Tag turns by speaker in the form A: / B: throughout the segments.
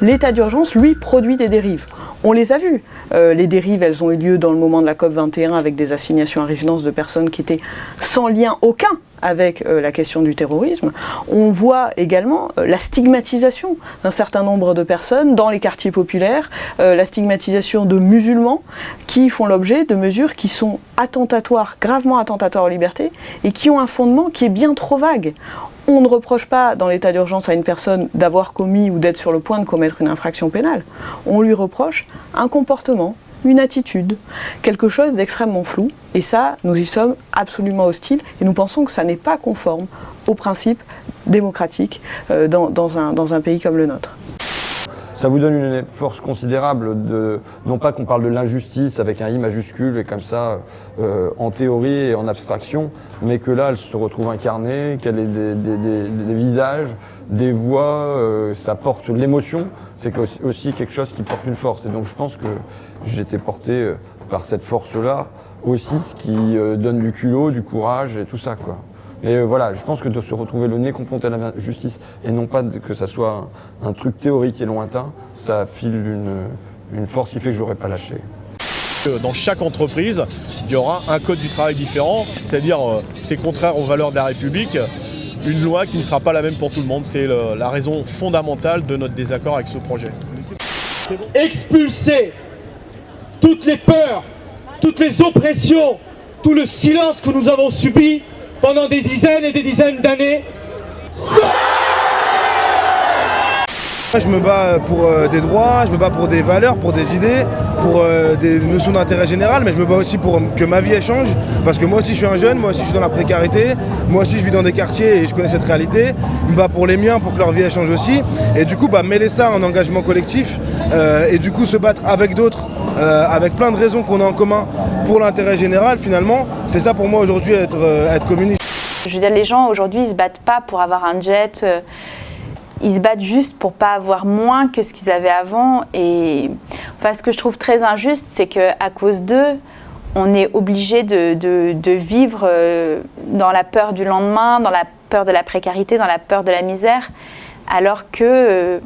A: L'état d'urgence, lui, produit des dérives. On les a vues. Les dérives, elles ont eu lieu dans le moment de la COP21 avec des assignations à résidence de personnes qui étaient sans lien aucun avec la question du terrorisme. On voit également la stigmatisation d'un certain nombre de personnes dans les quartiers populaires, la stigmatisation de musulmans qui font l'objet de mesures qui sont attentatoires, gravement attentatoires aux libertés et qui ont un fondement qui est bien trop vague. On ne reproche pas dans l'état d'urgence à une personne d'avoir commis ou d'être sur le point de commettre une infraction pénale. On lui reproche un comportement, une attitude, quelque chose d'extrêmement flou. Et ça, nous y sommes absolument hostiles et nous pensons que ça n'est pas conforme aux principes démocratiques dans un pays comme le nôtre.
B: Ça vous donne une force considérable, non pas qu'on parle de l'injustice avec un I majuscule et comme ça, en théorie et en abstraction, mais que là, elle se retrouve incarnée, qu'elle ait des visages, des voix, ça porte l'émotion, c'est aussi quelque chose qui porte une force. Et donc je pense que j'ai été porté par cette force-là aussi, ce qui donne du culot, du courage et tout ça, quoi. Et voilà, je pense que de se retrouver le nez confronté à la justice et non pas que ça soit un truc théorique et lointain, ça file une force qui fait que je n'aurais pas lâché.
C: Dans chaque entreprise, il y aura un code du travail différent, c'est-à-dire c'est contraire aux valeurs de la République, une loi qui ne sera pas la même pour tout le monde. C'est la raison fondamentale de notre désaccord avec ce projet.
D: Expulser toutes les peurs, toutes les oppressions, tout le silence que nous avons subi pendant des dizaines et des dizaines d'années.
E: Je me bats pour des droits, je me bats pour des valeurs, pour des idées, pour des notions d'intérêt général, mais je me bats aussi pour que ma vie elle change, parce que moi aussi je suis un jeune, moi aussi je suis dans la précarité, moi aussi je vis dans des quartiers et je connais cette réalité. Je me bats pour les miens, pour que leur vie elle change aussi, et du coup mêler ça en engagement collectif, et du coup se battre avec d'autres, avec plein de raisons qu'on a en commun pour l'intérêt général finalement, c'est ça pour moi aujourd'hui être communiste.
F: Je veux dire, les gens aujourd'hui ils se battent pas pour avoir un jet, ils se battent juste pour pas avoir moins que ce qu'ils avaient avant. Et enfin, ce que je trouve très injuste, c'est qu'à cause d'eux, on est obligé de vivre dans la peur du lendemain, dans la peur de la précarité, dans la peur de la misère, alors que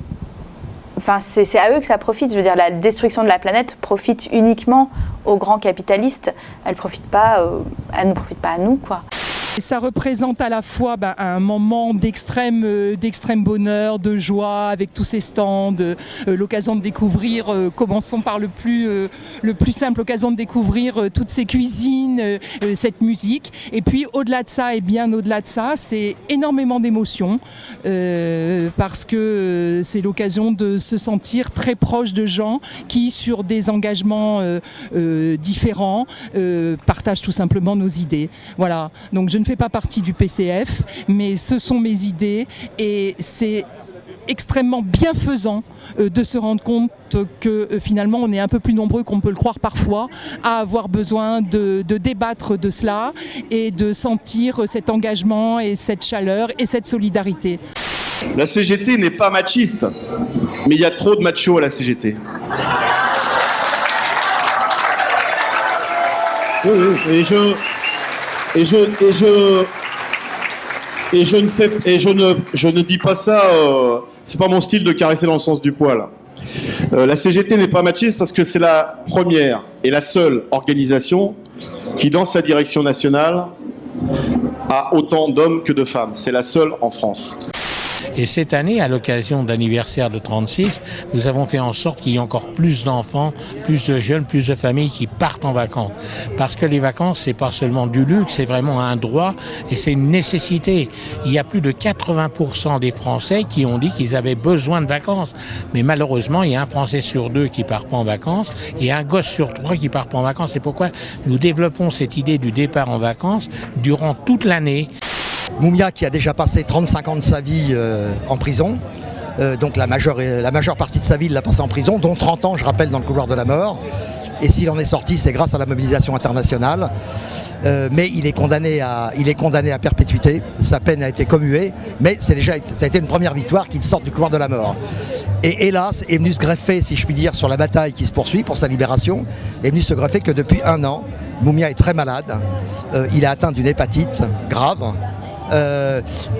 F: enfin, c'est à eux que ça profite. Je veux dire, la destruction de la planète profite uniquement aux grands capitalistes. Elle ne nous profite pas à nous, quoi.
G: Ça représente à la fois un moment d'extrême bonheur, de joie, avec tous ces stands, l'occasion de découvrir, commençons par le plus simple, l'occasion de découvrir toutes ces cuisines, cette musique. Et puis au-delà de ça, et bien au-delà de ça, c'est énormément d'émotions, parce que c'est l'occasion de se sentir très proche de gens qui, sur des engagements différents, partagent tout simplement nos idées. Voilà. Donc je ne fais pas partie du PCF, mais ce sont mes idées et c'est extrêmement bienfaisant de se rendre compte que finalement on est un peu plus nombreux qu'on peut le croire parfois à avoir besoin de débattre de cela et de sentir cet engagement et cette chaleur et cette solidarité.
C: La CGT n'est pas machiste, mais il y a trop de machos à la CGT. Oui, je ne dis pas ça, c'est pas mon style de caresser dans le sens du poil. La CGT n'est pas machiste parce que c'est la première et la seule organisation qui, dans sa direction nationale, a autant d'hommes que de femmes. C'est la seule en France.
H: Et cette année, à l'occasion de l'anniversaire de 36, nous avons fait en sorte qu'il y ait encore plus d'enfants, plus de jeunes, plus de familles qui partent en vacances. Parce que les vacances, c'est pas seulement du luxe, c'est vraiment un droit et c'est une nécessité. Il y a plus de 80% des Français qui ont dit qu'ils avaient besoin de vacances. Mais malheureusement, il y a un Français sur deux qui part pas en vacances et un gosse sur trois qui part pas en vacances. C'est pourquoi nous développons cette idée du départ en vacances durant toute l'année.
I: Mumia qui a déjà passé 35 ans de sa vie en prison, donc la majeure partie de sa vie il l'a passé en prison, dont 30 ans je rappelle dans le couloir de la mort, et s'il en est sorti c'est grâce à la mobilisation internationale, mais il est condamné à perpétuité, sa peine a été commuée, mais ça a été une première victoire qu'il sorte du couloir de la mort. Et hélas est venu se greffer, si je puis dire, sur la bataille qui se poursuit pour sa libération, est venu se greffer que depuis 1 an, Mumia est très malade, il est atteint d'une hépatite grave.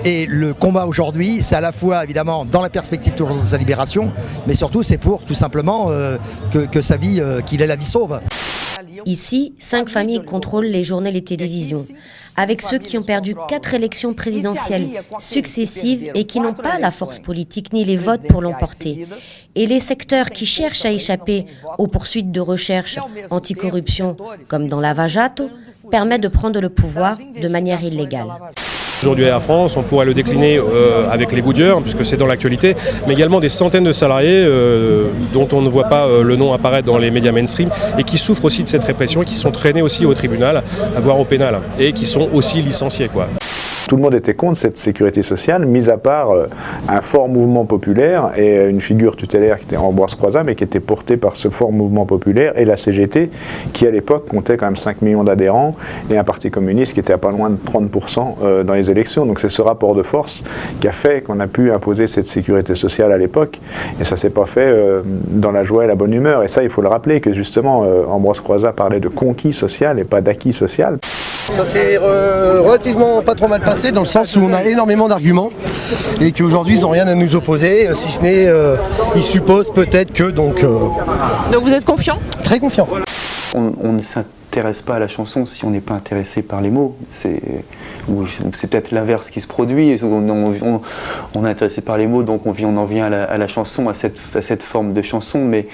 I: Et le combat aujourd'hui, c'est à la fois évidemment dans la perspective toujours de sa libération, mais surtout c'est pour tout simplement que sa vie, qu'il ait la vie sauve.
J: Ici, 5 familles contrôlent les journaux et les télévisions, avec ceux qui ont perdu 4 élections présidentielles successives et qui n'ont pas la force politique ni les votes pour l'emporter. Et les secteurs qui cherchent à échapper aux poursuites de recherche anticorruption, comme dans Lava Jato, permettent de prendre le pouvoir de manière illégale.
K: Aujourd'hui à Air France, on pourrait le décliner avec les Goodyear, puisque c'est dans l'actualité, mais également des centaines de salariés dont on ne voit pas le nom apparaître dans les médias mainstream et qui souffrent aussi de cette répression, qui sont traînés aussi au tribunal, voire au pénal, et qui sont aussi licenciés, quoi.
L: Tout le monde était contre cette sécurité sociale, mis à part un fort mouvement populaire et une figure tutélaire qui était Ambroise Croizat, mais qui était portée par ce fort mouvement populaire, et la CGT, qui à l'époque comptait quand même 5 millions d'adhérents, et un parti communiste qui était à pas loin de 30% dans les élections. Donc c'est ce rapport de force qui a fait qu'on a pu imposer cette sécurité sociale à l'époque, et ça s'est pas fait dans la joie et la bonne humeur. Et ça, il faut le rappeler, que justement, Ambroise Croizat parlait de conquis social et pas d'acquis social.
M: Ça s'est relativement pas trop mal passé, dans le sens où on a énormément d'arguments et qu'aujourd'hui ils n'ont rien à nous opposer, si ce n'est ils supposent peut-être que donc
F: vous êtes confiant?
M: Très confiant.
N: On ne s'intéresse pas à la chanson si on n'est pas intéressé par les mots. C'est peut-être l'inverse qui se produit. On est intéressé par les mots, donc on en vient à la chanson, à cette forme de chanson, mais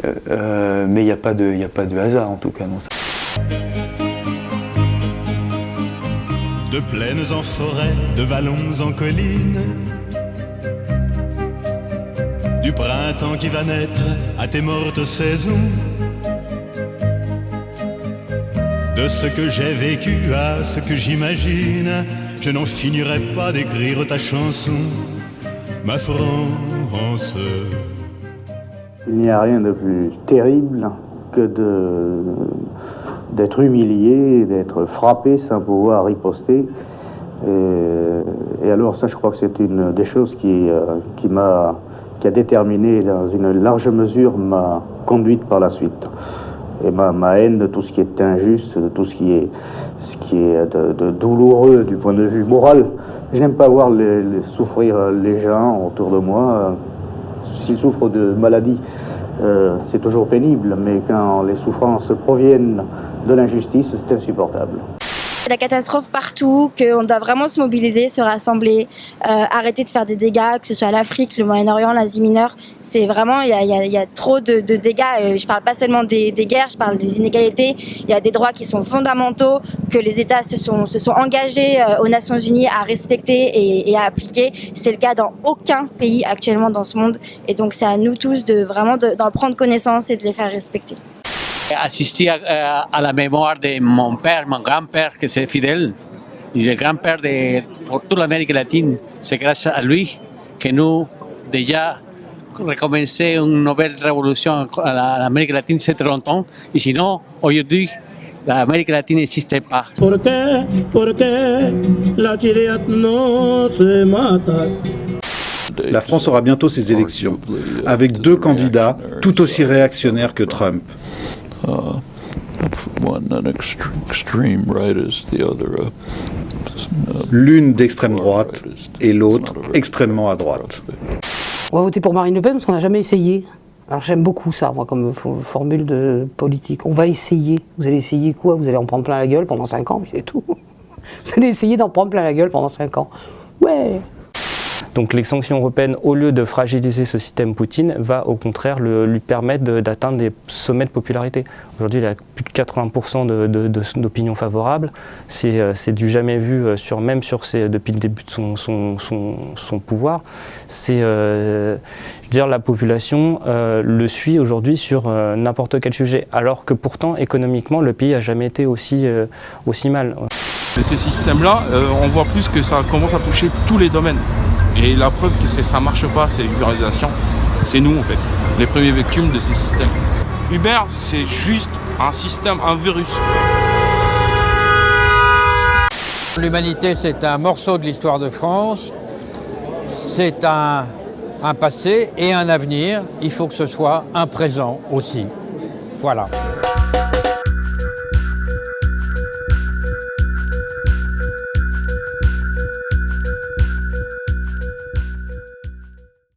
N: il n'y a pas de hasard en tout cas. Non.
O: De plaines en forêt, de vallons en collines, du printemps qui va naître à tes mortes saisons, de ce que j'ai vécu à ce que j'imagine, je n'en finirai pas d'écrire ta chanson, ma France.
P: Il n'y a rien de plus terrible que d'être humilié, d'être frappé sans pouvoir riposter. Et alors ça, je crois que c'est une des choses qui a déterminé dans une large mesure ma conduite par la suite. Et ma haine de tout ce qui est injuste, de tout ce qui est de douloureux du point de vue moral. Je n'aime pas voir souffrir les gens autour de moi. S'ils souffrent de maladies, c'est toujours pénible, mais quand les souffrances proviennent de l'injustice, c'est insupportable.
Q: La catastrophe partout, qu'on doit vraiment se mobiliser, se rassembler, arrêter de faire des dégâts, que ce soit l'Afrique, le Moyen-Orient, l'Asie mineure. C'est vraiment, il y a trop de dégâts. Je parle pas seulement des guerres, je parle des inégalités. Il y a des droits qui sont fondamentaux, que les États se sont engagés aux Nations Unies à respecter et à appliquer. C'est le cas dans aucun pays actuellement dans ce monde. Et donc c'est à nous tous d'en prendre connaissance et de les faire respecter.
R: Assister à la mémoire de mon père, mon grand-père, que c'est Fidel, et le grand-père pour toute l'Amérique latine. C'est grâce à lui que nous, déjà, recommencer une nouvelle révolution à l'Amérique latine, c'est très longtemps. Et sinon, aujourd'hui, l'Amérique latine n'existait pas.
S: La France aura bientôt ses élections, avec 2 candidats tout aussi réactionnaires que Trump. L'une d'extrême droite et l'autre extrêmement à droite.
T: On va voter pour Marine Le Pen parce qu'on n'a jamais essayé. Alors j'aime beaucoup ça, moi, comme formule de politique. On va essayer. Vous allez essayer quoi? Vous allez en prendre plein la gueule pendant 5 ans, puis c'est tout. Vous allez essayer d'en prendre plein la gueule pendant 5 ans. Ouais.
U: Donc les sanctions européennes, au lieu de fragiliser ce système Poutine, va au contraire lui permettre d'atteindre des sommets de popularité. Aujourd'hui, il a plus de 80% d'opinion favorable. C'est du jamais vu, depuis le début de son pouvoir. Je veux dire, la population le suit aujourd'hui sur n'importe quel sujet, alors que pourtant, économiquement, le pays n'a jamais été aussi mal.
V: Mais ce système-là, on voit plus que ça commence à toucher tous les domaines. Et la preuve que ça ne marche pas, c'est l'ubérisation. C'est nous, en fait, les premiers victimes de ces systèmes. Uber, c'est juste un système, un virus.
W: L'humanité, c'est un morceau de l'histoire de France. C'est un passé et un avenir. Il faut que ce soit un présent aussi. Voilà.